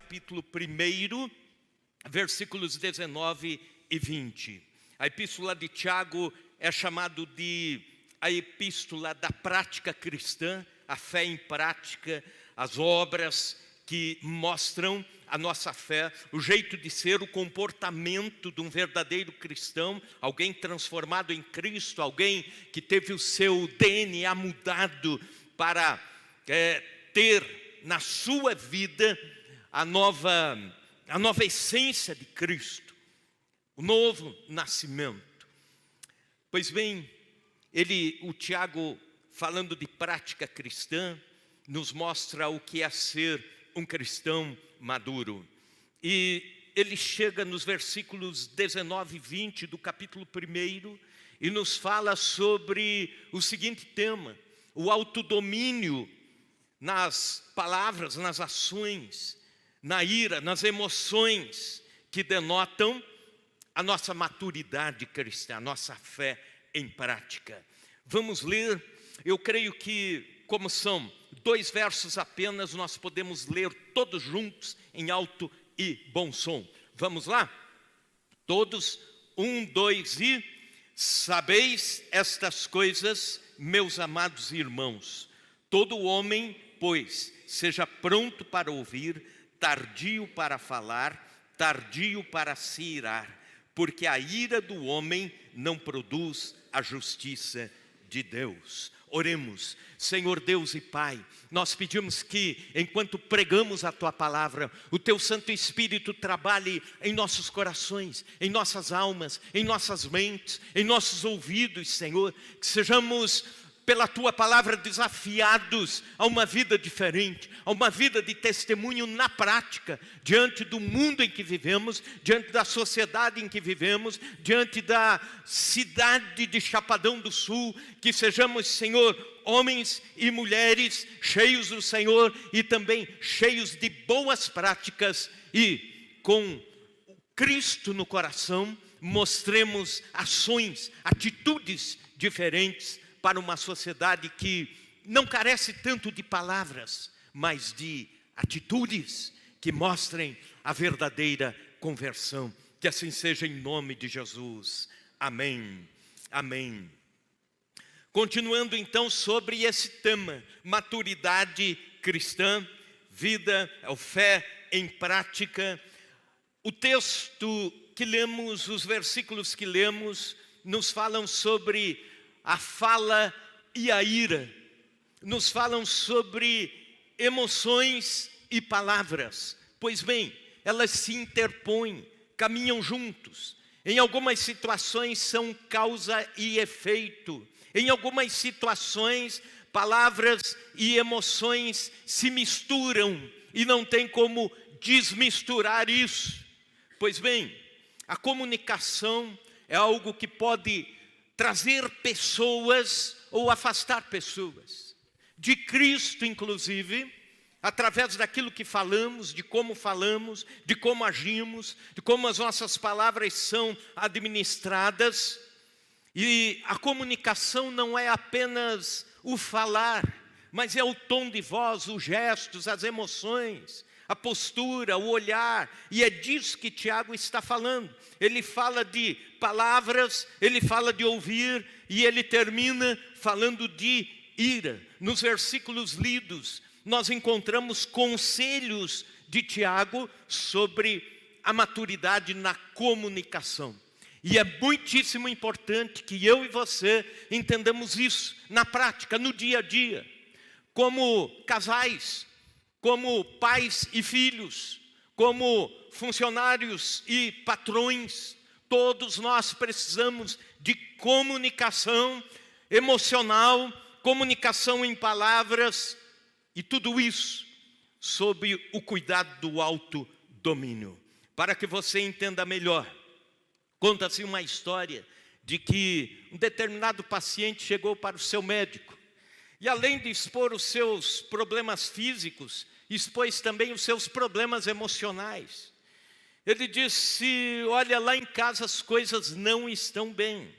capítulo 1, versículos 19 e 20. A epístola de Tiago é chamado de a epístola da prática cristã, a fé em prática, as obras que mostram a nossa fé, o jeito de ser, o comportamento de um verdadeiro cristão, alguém transformado em Cristo, alguém que teve o seu DNA mudado para ter na sua vida a nova essência de Cristo, o novo nascimento. Pois bem, o Tiago, falando de prática cristã, nos mostra o que é ser um cristão maduro. E ele chega nos versículos 19 e 20 do capítulo 1 e nos fala sobre o seguinte tema: o autodomínio nas palavras, nas ações, na ira, nas emoções que denotam a nossa maturidade cristã, a nossa fé em prática. Vamos ler. Eu creio que, como são 2 versos apenas, nós podemos ler todos juntos em alto e bom som. Vamos lá? Todos, 1, 2 e... Sabeis estas coisas, meus amados irmãos. Todo homem, pois, seja pronto para ouvir, tardio para falar, tardio para se irar, porque a ira do homem não produz a justiça de Deus. Oremos. Senhor Deus e Pai, nós pedimos que, enquanto pregamos a Tua palavra, o Teu Santo Espírito trabalhe em nossos corações, em nossas almas, em nossas mentes, em nossos ouvidos, Senhor, que sejamos, pela Tua palavra, desafiados a uma vida diferente, a uma vida de testemunho na prática, diante do mundo em que vivemos, diante da sociedade em que vivemos, diante da cidade de Chapadão do Sul, que sejamos, Senhor, homens e mulheres cheios do Senhor e também cheios de boas práticas e com Cristo no coração, mostremos ações, atitudes diferentes para uma sociedade que não carece tanto de palavras, mas de atitudes que mostrem a verdadeira conversão. Que assim seja em nome de Jesus. Amém. Amém. Continuando então sobre esse tema, maturidade cristã, vida, fé em prática. O texto que lemos, os versículos que lemos, nos falam sobre a fala e a ira, nos falam sobre emoções e palavras. Pois bem, elas se interpõem, caminham juntos. Em algumas situações são causa e efeito. Em algumas situações, palavras e emoções se misturam e não tem como desmisturar isso. Pois bem, a comunicação é algo que pode trazer pessoas ou afastar pessoas de Cristo, inclusive, através daquilo que falamos, de como agimos, de como as nossas palavras são administradas. E a comunicação não é apenas o falar, mas é o tom de voz, os gestos, as emoções, a postura, o olhar, e é disso que Tiago está falando. Ele fala de palavras, ele fala de ouvir, e ele termina falando de ira. Nos versículos lidos, nós encontramos conselhos de Tiago sobre a maturidade na comunicação. E é muitíssimo importante que eu e você entendamos isso na prática, no dia a dia, como casais, como pais e filhos, como funcionários e patrões. Todos nós precisamos de comunicação emocional, comunicação em palavras, e tudo isso sob o cuidado do autodomínio. Para que você entenda melhor, conta-se uma história de que um determinado paciente chegou para o seu médico, e além de expor os seus problemas físicos, expôs também os seus problemas emocionais. Ele disse: olha, lá em casa as coisas não estão bem.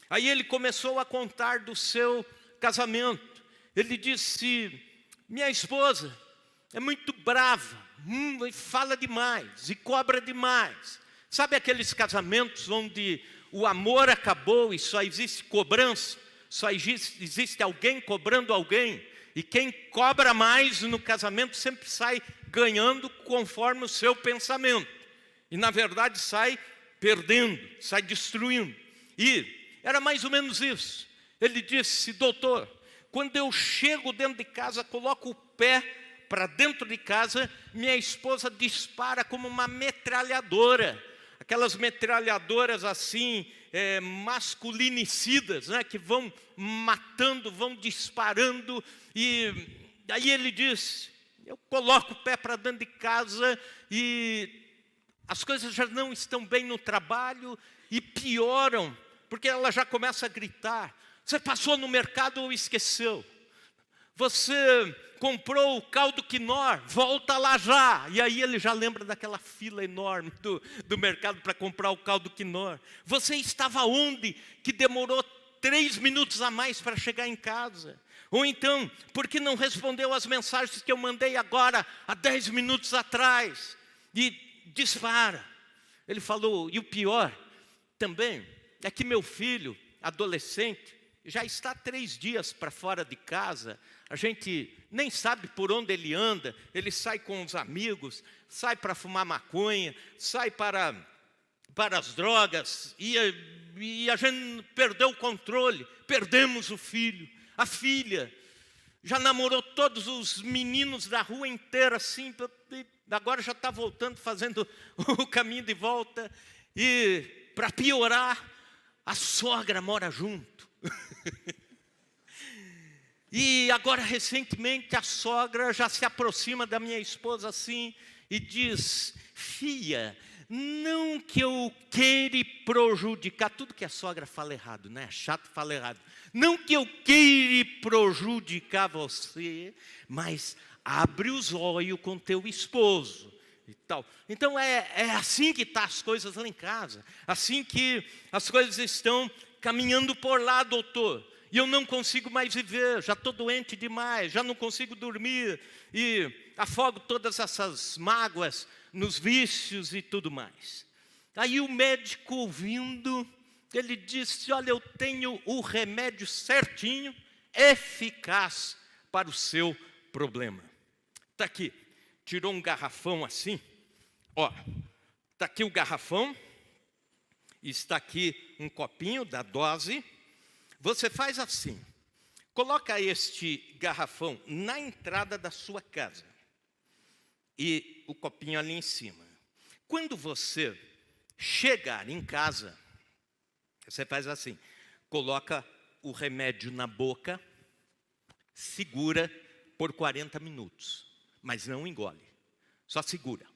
Aí ele começou a contar do seu casamento. Ele disse: minha esposa, é muito brava, e fala demais, e cobra demais. Sabe aqueles casamentos onde o amor acabou e só existe cobrança? Só existe alguém cobrando alguém? E quem cobra mais no casamento sempre sai ganhando conforme o seu pensamento. E na verdade sai perdendo, sai destruindo. E era mais ou menos isso. Ele disse: doutor, quando eu chego dentro de casa, coloco o pé para dentro de casa, minha esposa dispara como uma metralhadora. Aquelas metralhadoras assim, masculinicidas, né, que vão matando, vão disparando. E aí ele disse: eu coloco o pé para dentro de casa e as coisas já não estão bem no trabalho e pioram, porque ela já começa a gritar. Você passou no mercado ou esqueceu? Você comprou o caldo Quinor, volta lá já. E aí ele já lembra daquela fila enorme do mercado para comprar o caldo Quinor. Você estava onde que demorou 3 minutos a mais para chegar em casa? Ou então, por que não respondeu às mensagens que eu mandei agora, há 10 minutos atrás? E dispara. Ele falou: e o pior também é que meu filho, adolescente, já está 3 dias para fora de casa. A gente nem sabe por onde ele anda. Ele sai com os amigos, sai para fumar maconha, sai para as drogas, e a gente perdeu o controle, perdemos o filho. A filha já namorou todos os meninos da rua inteira, assim, agora já está voltando, fazendo o caminho de volta. E, para piorar, a sogra mora junto. E agora, recentemente, a sogra já se aproxima da minha esposa assim e diz: filha, não que eu queira prejudicar, tudo que a sogra fala errado, né? Chato fala errado. Não que eu queira prejudicar você, mas abre os olhos com teu esposo e tal. Então é assim que estão as coisas lá em casa, assim que as coisas estão caminhando por lá, doutor. E eu não consigo mais viver, já estou doente demais, já não consigo dormir, e afogo todas essas mágoas nos vícios e tudo mais. Aí o médico, ouvindo, ele disse: olha, eu tenho o remédio certinho, eficaz para o seu problema. Está aqui, tirou um garrafão assim, ó, está aqui o garrafão, está aqui um copinho da dose. Você faz assim, coloca este garrafão na entrada da sua casa e o copinho ali em cima. Quando você chegar em casa, você faz assim, coloca o remédio na boca, segura por 40 minutos, mas não engole, só segura.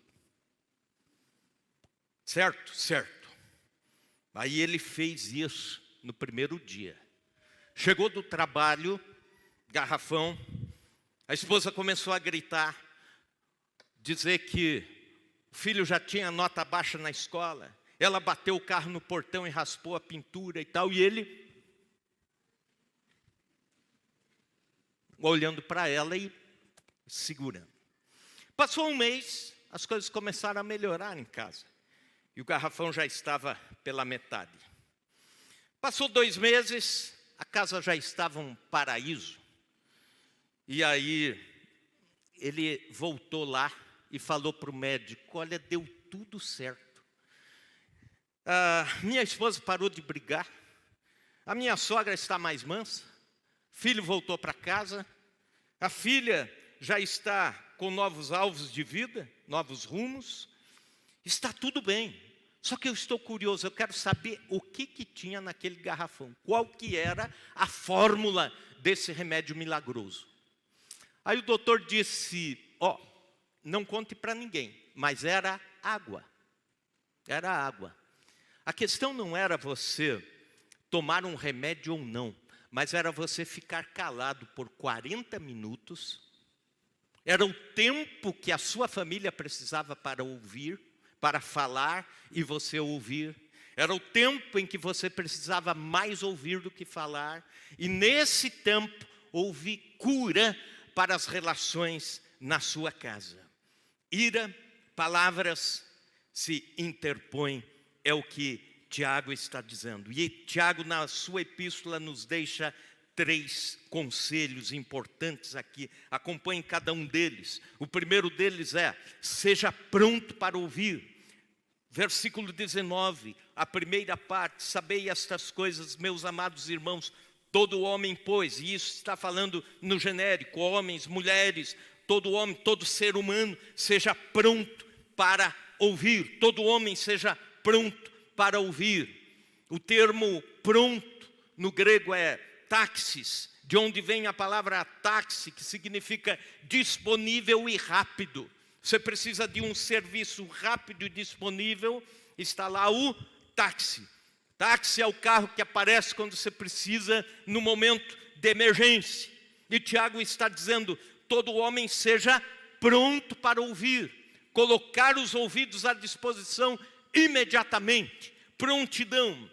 Certo? Certo. Aí ele fez isso no primeiro dia. Chegou do trabalho, garrafão, a esposa começou a gritar, dizer que o filho já tinha nota baixa na escola. Ela bateu o carro no portão e raspou a pintura e tal, e ele olhando para ela e segurando. Passou um mês, as coisas começaram a melhorar em casa, e o garrafão já estava pela metade. Passou 2 meses, a casa já estava um paraíso. E aí, ele voltou lá e falou para o médico: olha, deu tudo certo. Minha esposa parou de brigar. A minha sogra está mais mansa. Filho voltou para casa. A filha já está com novos alvos de vida, novos rumos. Está tudo bem. Só que eu estou curioso, eu quero saber o que tinha naquele garrafão. Qual que era a fórmula desse remédio milagroso. Aí o doutor disse: ó, não conte para ninguém, mas era água. Era água. A questão não era você tomar um remédio ou não, mas era você ficar calado por 40 minutos. Era o tempo que a sua família precisava para ouvir, para falar e você ouvir. Era o tempo em que você precisava mais ouvir do que falar. E nesse tempo houve cura para as relações na sua casa. Ira, palavras se interpõem, é o que Tiago está dizendo. E Tiago, na sua epístola, nos deixa 3 conselhos importantes aqui. Acompanhe cada um deles. O primeiro deles é: seja pronto para ouvir. Versículo 19, a primeira parte: sabei estas coisas, meus amados irmãos, todo homem, pois, e isso está falando no genérico, homens, mulheres, todo homem, todo ser humano, seja pronto para ouvir. Todo homem seja pronto para ouvir. O termo pronto no grego é taxis, de onde vem a palavra táxi, que significa disponível e rápido. Você precisa de um serviço rápido e disponível, está lá o táxi. Táxi é o carro que aparece quando você precisa no momento de emergência. E Tiago está dizendo: todo homem seja pronto para ouvir, colocar os ouvidos à disposição imediatamente, prontidão.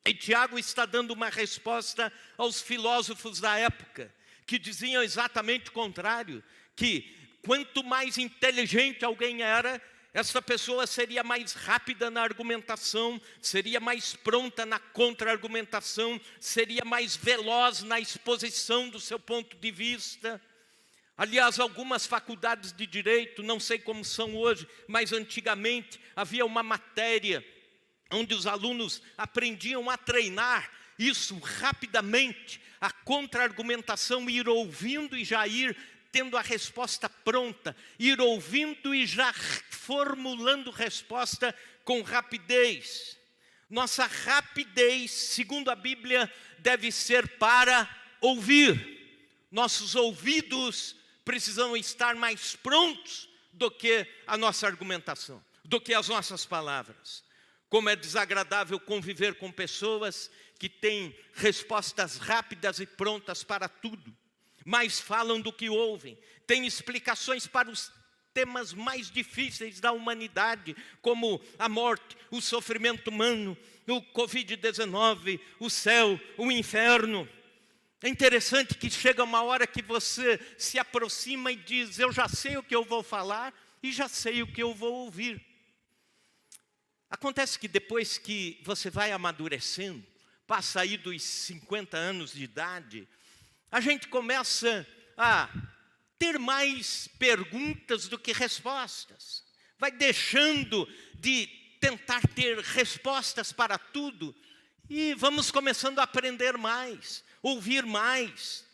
E Tiago está dando uma resposta aos filósofos da época, que diziam exatamente o contrário, que quanto mais inteligente alguém era, essa pessoa seria mais rápida na argumentação, seria mais pronta na contra-argumentação, seria mais veloz na exposição do seu ponto de vista. Aliás, algumas faculdades de direito, não sei como são hoje, mas antigamente havia uma matéria onde os alunos aprendiam a treinar isso rapidamente, a contra-argumentação, ir ouvindo e já ir tendo a resposta pronta, ir ouvindo e já formulando resposta com rapidez. Nossa rapidez, segundo a Bíblia, deve ser para ouvir. Nossos ouvidos precisam estar mais prontos do que a nossa argumentação, do que as nossas palavras. Como é desagradável conviver com pessoas que têm respostas rápidas e prontas para tudo, mais falam do que ouvem, têm explicações para os temas mais difíceis da humanidade, como a morte, o sofrimento humano, o Covid-19, o céu, o inferno. É interessante que chega uma hora que você se aproxima e diz: eu já sei o que eu vou falar e já sei o que eu vou ouvir. Acontece que depois que você vai amadurecendo, passa aí dos 50 anos de idade, a gente começa a ter mais perguntas do que respostas. Vai deixando de tentar ter respostas para tudo e vamos começando a aprender mais, ouvir mais,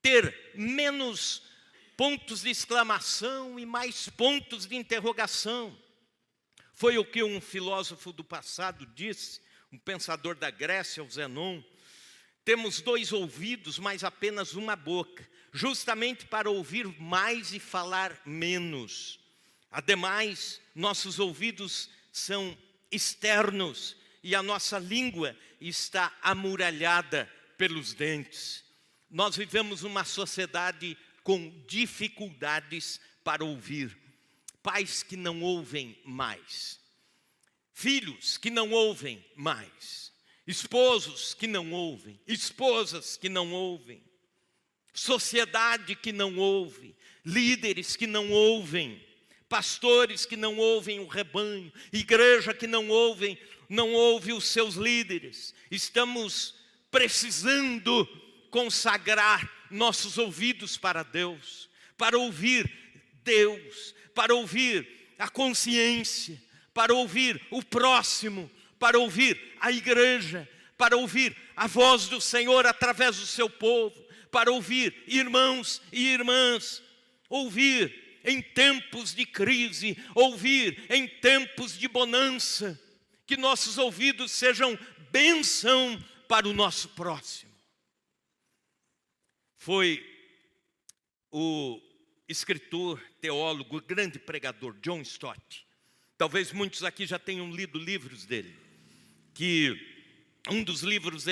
ter menos pontos de exclamação e mais pontos de interrogação. Foi o que um filósofo do passado disse, um pensador da Grécia, o Zenon: temos 2 ouvidos, mas apenas uma boca, justamente para ouvir mais e falar menos. Ademais, nossos ouvidos são externos e a nossa língua está amuralhada pelos dentes. Nós vivemos uma sociedade com dificuldades para ouvir. Pais que não ouvem mais, filhos que não ouvem mais, esposos que não ouvem, esposas que não ouvem, sociedade que não ouve, líderes que não ouvem, pastores que não ouvem o rebanho, igreja que não ouve os seus líderes. Estamos precisando consagrar nossos ouvidos para Deus, para ouvir Deus, para ouvir a consciência, para ouvir o próximo, para ouvir a igreja, para ouvir a voz do Senhor através do seu povo, para ouvir irmãos e irmãs, ouvir em tempos de crise, ouvir em tempos de bonança, que nossos ouvidos sejam bênção para o nosso próximo. Foi o escritor, teólogo, grande pregador, John Stott. Talvez muitos aqui já tenham lido livros dele, que um dos livros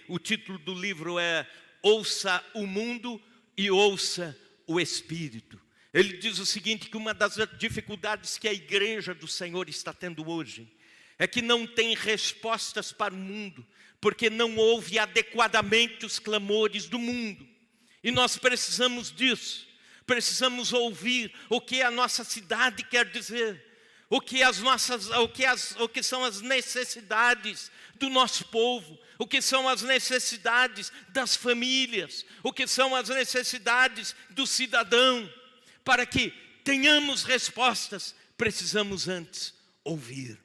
o título do livro é Ouça o Mundo e Ouça o Espírito. Ele diz o seguinte, que uma das dificuldades que a igreja do Senhor está tendo hoje é que não tem respostas para o mundo, porque não ouve adequadamente os clamores do mundo. E nós precisamos disso, precisamos ouvir o que a nossa cidade quer dizer, o que são as necessidades do nosso povo, o que são as necessidades das famílias, o que são as necessidades do cidadão. Para que tenhamos respostas, precisamos antes ouvir.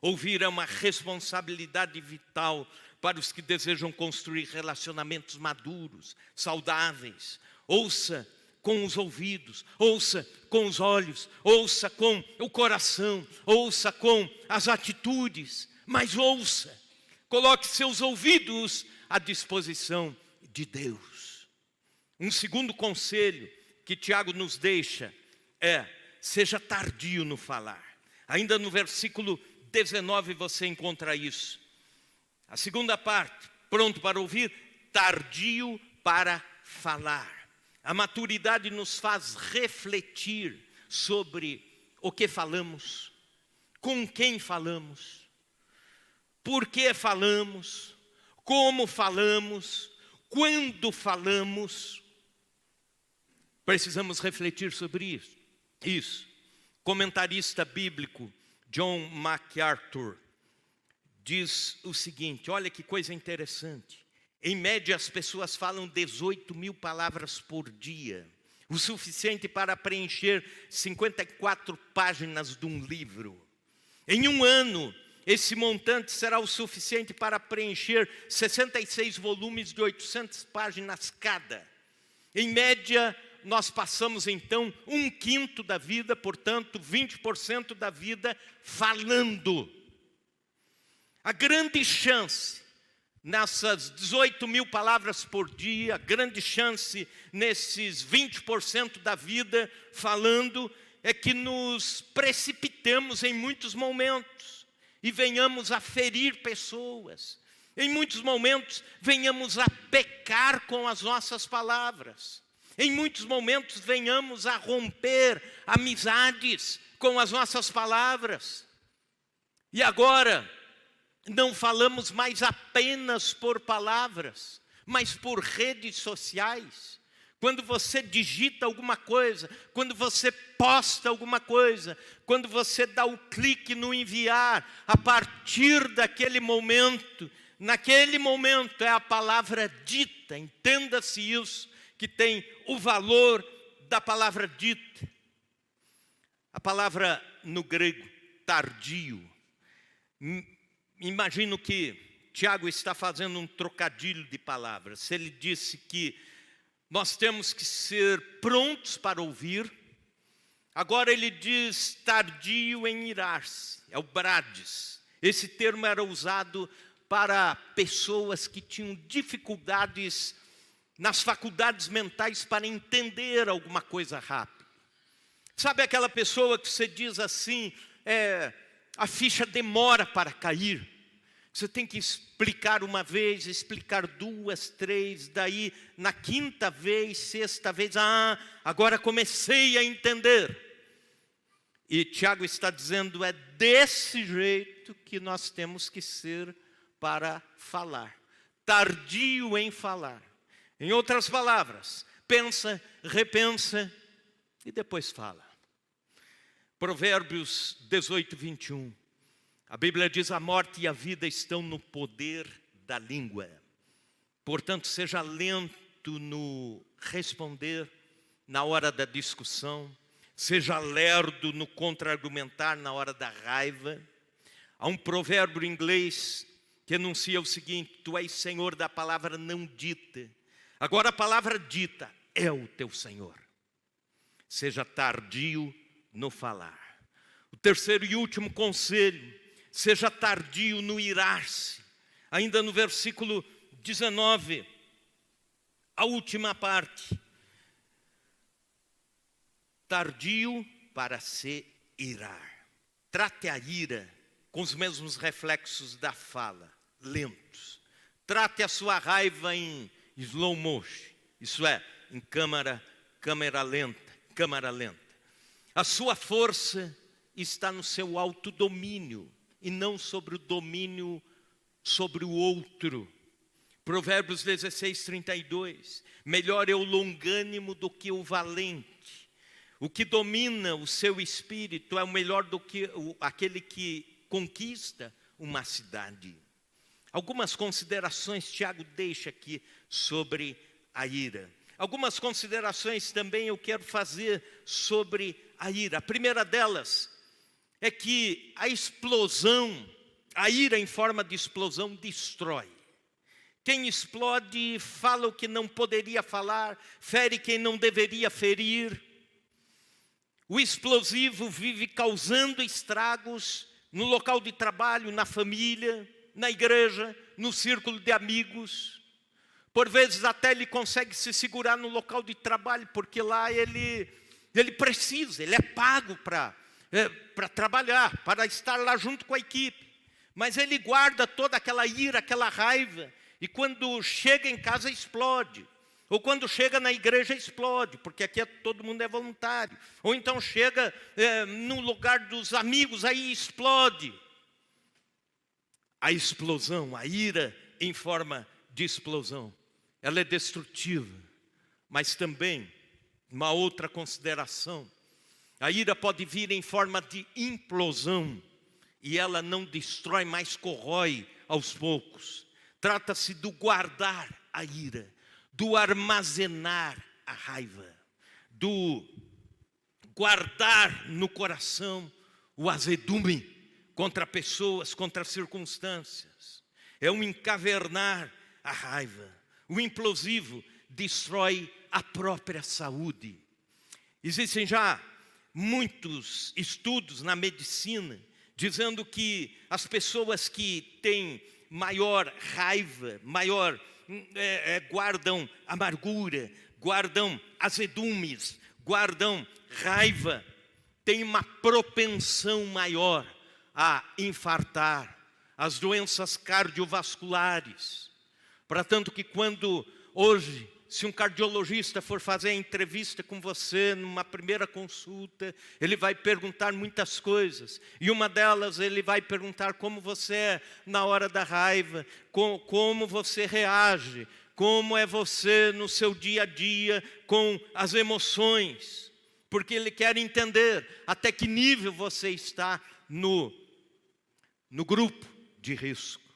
Ouvir é uma responsabilidade vital para os que desejam construir relacionamentos maduros, saudáveis. Ouça com os ouvidos, ouça com os olhos, ouça com o coração, ouça com as atitudes, mas ouça. Coloque seus ouvidos à disposição de Deus. Um segundo conselho que Tiago nos deixa é: seja tardio no falar. Ainda no versículo 19 você encontra isso. A segunda parte, pronto para ouvir, tardio para falar. A maturidade nos faz refletir sobre o que falamos, com quem falamos, por que falamos, como falamos, quando falamos. Precisamos refletir sobre isso. Comentarista bíblico John MacArthur diz o seguinte: olha que coisa interessante. Em média, as pessoas falam 18.000 palavras por dia, o suficiente para preencher 54 páginas de um livro. Em um ano, esse montante será o suficiente para preencher 66 volumes de 800 páginas cada. Em média, nós passamos então 1/5 da vida, portanto 20% da vida falando. A grande chance nessas 18.000 palavras por dia, a grande chance nesses 20% da vida falando, é que nos precipitemos em muitos momentos e venhamos a ferir pessoas. Em muitos momentos venhamos a pecar com as nossas palavras. Em muitos momentos venhamos a romper amizades com as nossas palavras. E agora, não falamos mais apenas por palavras, mas por redes sociais. Quando você digita alguma coisa, quando você posta alguma coisa, quando você dá o clique no enviar, a partir daquele momento, naquele momento é a palavra dita, entenda-se isso, que tem o valor da palavra dita. A palavra no grego, tardio. Imagino que Tiago está fazendo um trocadilho de palavras. Se ele disse que nós temos que ser prontos para ouvir, agora ele diz tardio em irar-se, é o brades. Esse termo era usado para pessoas que tinham dificuldades nas faculdades mentais para entender alguma coisa rápido. Sabe aquela pessoa que você diz assim, a ficha demora para cair? Você tem que explicar uma vez, explicar duas, três, daí na quinta vez, sexta vez, agora comecei a entender. E Tiago está dizendo, é desse jeito que nós temos que ser para falar. Tardio em falar. Em outras palavras, pensa, repensa e depois fala. Provérbios 18, 21. A Bíblia diz, a morte e a vida estão no poder da língua. Portanto, seja lento no responder, na hora da discussão. Seja lerdo no contra-argumentar, na hora da raiva. Há um provérbio inglês que enuncia o seguinte, tu és senhor da palavra não dita. Agora a palavra dita é o teu Senhor. Seja tardio no falar. O terceiro e último conselho, seja tardio no irar-se. Ainda no versículo 19, a última parte. Tardio para se irar. Trate a ira com os mesmos reflexos da fala, lentos. Trate a sua raiva em slow motion, isso é, em câmera lenta. A sua força está no seu autodomínio e não sobre o domínio sobre o outro. Provérbios 16, 32. Melhor é o longânimo do que o valente. O que domina o seu espírito é melhor do que aquele que conquista uma cidade. Algumas considerações Tiago deixa aqui sobre a ira. Algumas considerações também eu quero fazer sobre a ira. A primeira delas é que a ira em forma de explosão destrói. Quem explode fala o que não poderia falar, fere quem não deveria ferir. O explosivo vive causando estragos no local de trabalho, na família, na igreja, no círculo de amigos. Por vezes até ele consegue se segurar no local de trabalho, porque lá ele precisa, ele é pago para trabalhar, para estar lá junto com a equipe. Mas ele guarda toda aquela ira, aquela raiva, e quando chega em casa explode. Ou quando chega na igreja explode, porque aqui todo mundo é voluntário. Ou então chega no lugar dos amigos, aí explode. A explosão, a ira em forma de explosão, ela é destrutiva. Mas também, uma outra consideração, a ira pode vir em forma de implosão, e ela não destrói, mas corrói aos poucos. Trata-se do guardar a ira, do armazenar a raiva, do guardar no coração o azedume contra pessoas, contra circunstâncias. É um encavernar a raiva. O implosivo destrói a própria saúde. Existem já muitos estudos na medicina dizendo que as pessoas que têm maior raiva, guardam amargura, guardam azedumes, guardam raiva, têm uma propensão maior a infartar, as doenças cardiovasculares. Para tanto que quando hoje, se um cardiologista for fazer a entrevista com você numa primeira consulta, ele vai perguntar muitas coisas. E uma delas ele vai perguntar como você é na hora da raiva, como você reage, como é você no seu dia a dia com as emoções. Porque ele quer entender até que nível você está no grupo de risco.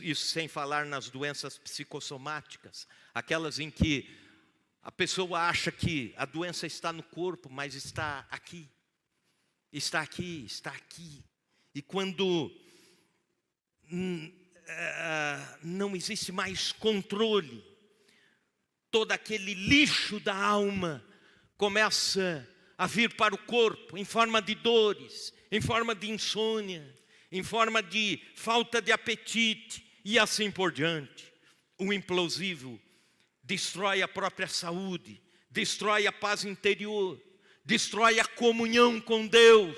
Isso sem falar nas doenças psicossomáticas, aquelas em que a pessoa acha que a doença está no corpo, mas está aqui. Está aqui, está aqui. E quando não existe mais controle, todo aquele lixo da alma começa a vir para o corpo em forma de dores, em forma de insônia, em forma de falta de apetite e assim por diante. O implosivo destrói a própria saúde, destrói a paz interior, destrói a comunhão com Deus.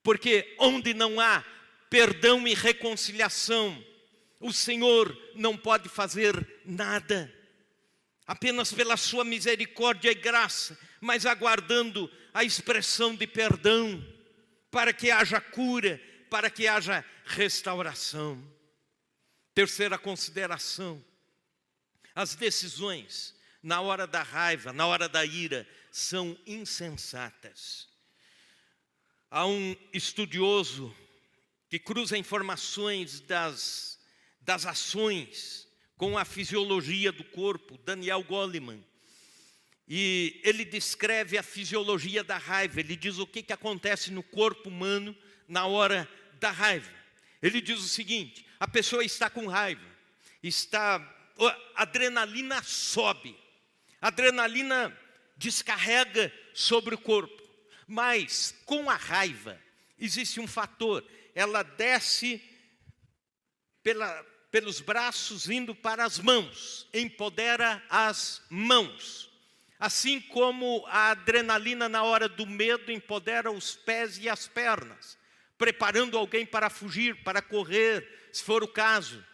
Porque onde não há perdão e reconciliação, o Senhor não pode fazer nada. Apenas pela sua misericórdia e graça, mas aguardando a expressão de perdão, para que haja cura, para que haja restauração. Terceira consideração, as decisões na hora da raiva, na hora da ira, são insensatas. Há um estudioso que cruza informações das ações com a fisiologia do corpo, Daniel Goleman. E ele descreve a fisiologia da raiva. Ele diz o que acontece no corpo humano na hora da raiva. Ele diz o seguinte: a pessoa está com raiva, a adrenalina sobe, a adrenalina descarrega sobre o corpo. Mas com a raiva existe um fator, ela desce pelos braços indo para as mãos, empodera as mãos. Assim como a adrenalina na hora do medo empodera os pés e as pernas, preparando alguém para fugir, para correr, se for o caso.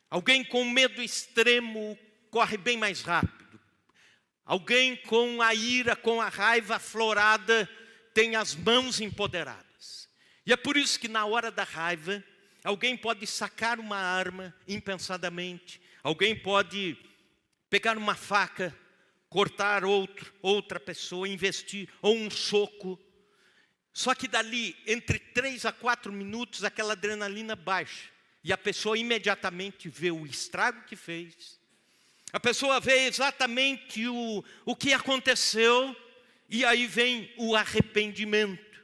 Alguém com medo extremo corre bem mais rápido. Alguém com a ira, com a raiva aflorada, tem as mãos empoderadas. E é por isso que na hora da raiva, alguém pode sacar uma arma impensadamente, alguém pode pegar uma faca, cortar outra pessoa, investir, ou um soco. Só que dali, entre 3 a 4 minutos, aquela adrenalina baixa. E a pessoa imediatamente vê o estrago que fez. A pessoa vê exatamente o que aconteceu. E aí vem o arrependimento.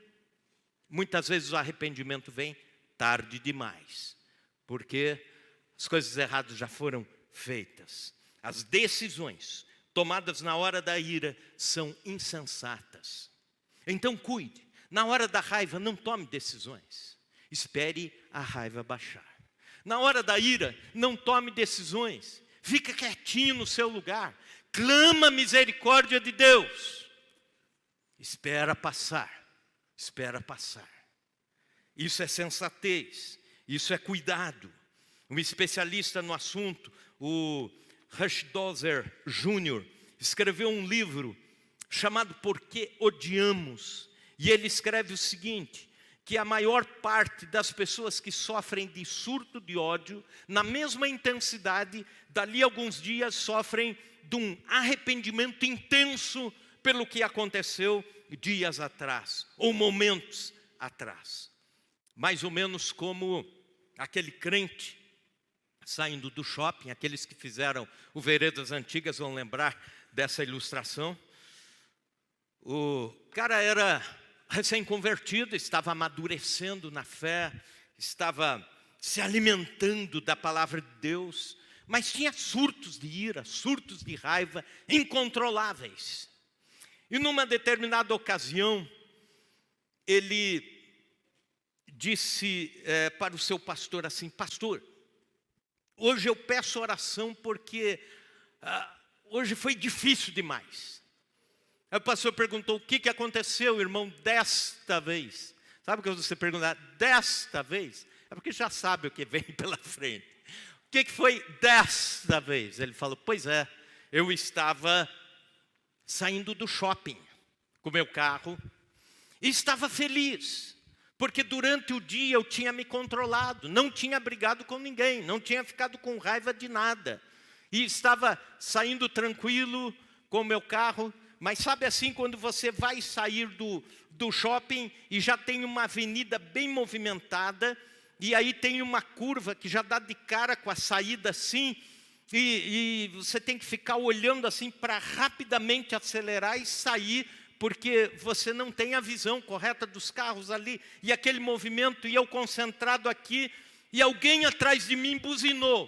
Muitas vezes o arrependimento vem tarde demais. Porque as coisas erradas já foram feitas. As decisões tomadas na hora da ira são insensatas. Então cuide. Na hora da raiva, não tome decisões. Espere a raiva baixar. Na hora da ira, não tome decisões. Fica quietinho no seu lugar. Clama a misericórdia de Deus. Espera passar. Espera passar. Isso é sensatez. Isso é cuidado. Um especialista no assunto, o Rush Dozer Jr., escreveu um livro chamado Por que Odiamos? E ele escreve o seguinte, que a maior parte das pessoas que sofrem de surto de ódio, na mesma intensidade, dali a alguns dias sofrem de um arrependimento intenso pelo que aconteceu dias atrás, ou momentos atrás. Mais ou menos como aquele crente saindo do shopping, aqueles que fizeram o Veredas Antigas vão lembrar dessa ilustração. O cara era recém-convertido, estava amadurecendo na fé, estava se alimentando da palavra de Deus, mas tinha surtos de ira, surtos de raiva incontroláveis. E numa determinada ocasião, ele disse para o seu pastor assim: pastor, hoje eu peço oração porque hoje foi difícil demais. Aí o pastor perguntou: o que aconteceu, irmão, desta vez? Sabe quando você pergunta, desta vez? É porque já sabe o que vem pela frente. O que foi desta vez? Ele falou: pois é, eu estava saindo do shopping com meu carro e estava feliz, porque durante o dia eu tinha me controlado, não tinha brigado com ninguém, não tinha ficado com raiva de nada. E estava saindo tranquilo com o meu carro. Mas sabe assim, quando você vai sair do shopping e já tem uma avenida bem movimentada, e aí tem uma curva que já dá de cara com a saída assim, e você tem que ficar olhando assim para rapidamente acelerar e sair, porque você não tem a visão correta dos carros ali, e aquele movimento, e eu concentrado aqui, e alguém atrás de mim buzinou.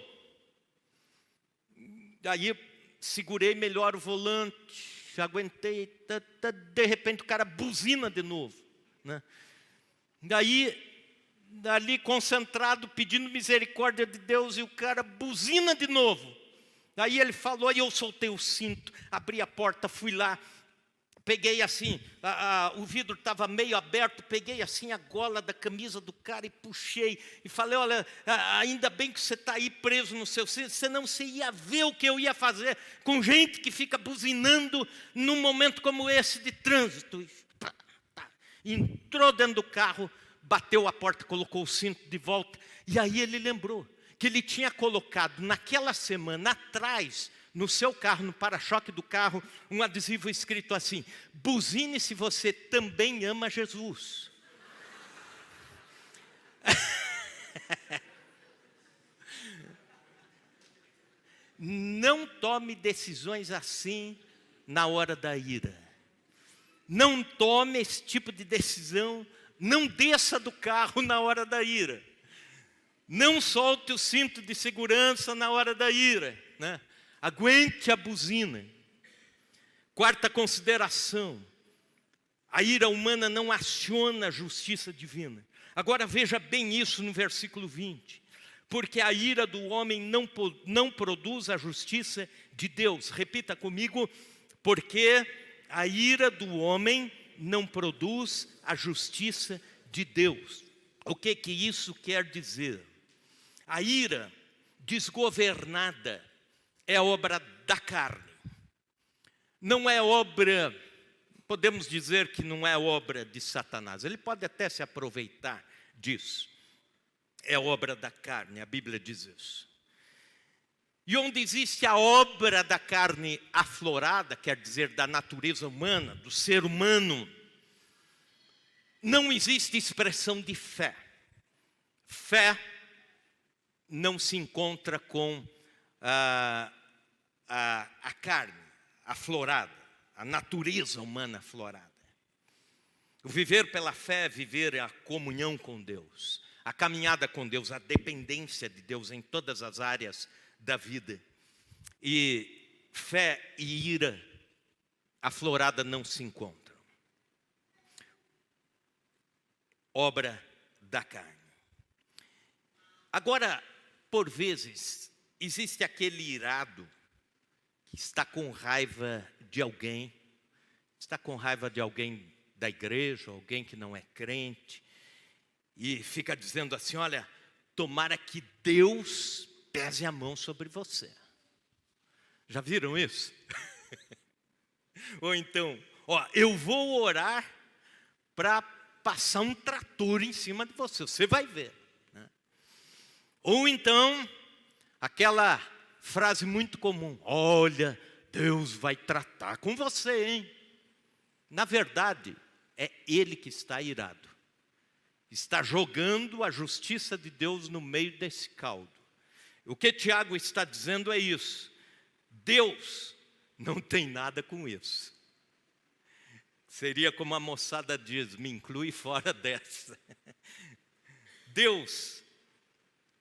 Daí segurei melhor o volante, aguentei, de repente o cara buzina de novo, né? Daí, dali concentrado, pedindo misericórdia de Deus, e o cara buzina de novo. Daí ele falou, e eu soltei o cinto, abri a porta, fui lá, peguei assim, o vidro estava meio aberto, peguei assim a gola da camisa do cara e puxei, e falei: olha, ainda bem que você está aí preso no seu cinto, senão você ia ver o que eu ia fazer com gente que fica buzinando num momento como esse de trânsito. Entrou dentro do carro, bateu a porta, colocou o cinto de volta, e aí ele lembrou que ele tinha colocado naquela semana atrás, no seu carro, no para-choque do carro, um adesivo escrito assim: buzine se você também ama Jesus. Não tome decisões assim na hora da ira. Não tome esse tipo de decisão. Não desça do carro na hora da ira. Não solte o cinto de segurança na hora da ira, né? Aguente a buzina. Quarta consideração: a ira humana não aciona a justiça divina. Agora veja bem isso no versículo 20. Porque a ira do homem não produz a justiça de Deus. Repita comigo: porque a ira do homem não produz a justiça de Deus. O que isso quer dizer? A ira desgovernada é obra da carne. Não é obra, podemos dizer que não é obra de Satanás. Ele pode até se aproveitar disso. é obra da carne, a Bíblia diz isso. E onde existe a obra da carne aflorada, quer dizer, da natureza humana, do ser humano, não existe expressão de fé. Fé não se encontra com a carne aflorada, a natureza humana aflorada. O viver pela fé é viver a comunhão com Deus, a caminhada com Deus, a dependência de Deus em todas as áreas da vida. E fé e ira aflorada não se encontram. Obra da carne. Agora, por vezes, existe aquele irado que está com raiva de alguém, da igreja, alguém que não é crente, e fica dizendo assim: olha, tomara que Deus pese a mão sobre você. Já viram isso? Ou então, eu vou orar para passar um trator em cima de você, você vai ver. Né? Ou então, aquela frase muito comum: olha, Deus vai tratar com você, hein? Na verdade, é Ele que está irado. Está jogando a justiça de Deus no meio desse caldo. O que Tiago está dizendo é isso: Deus não tem nada com isso. Seria como a moçada diz: me inclui fora dessa. Deus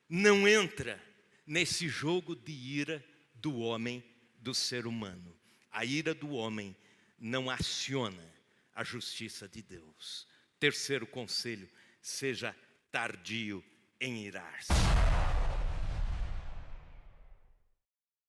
não entra nesse jogo de ira do homem, do ser humano. A ira do homem não aciona a justiça de Deus. Terceiro conselho: seja tardio em irar-se.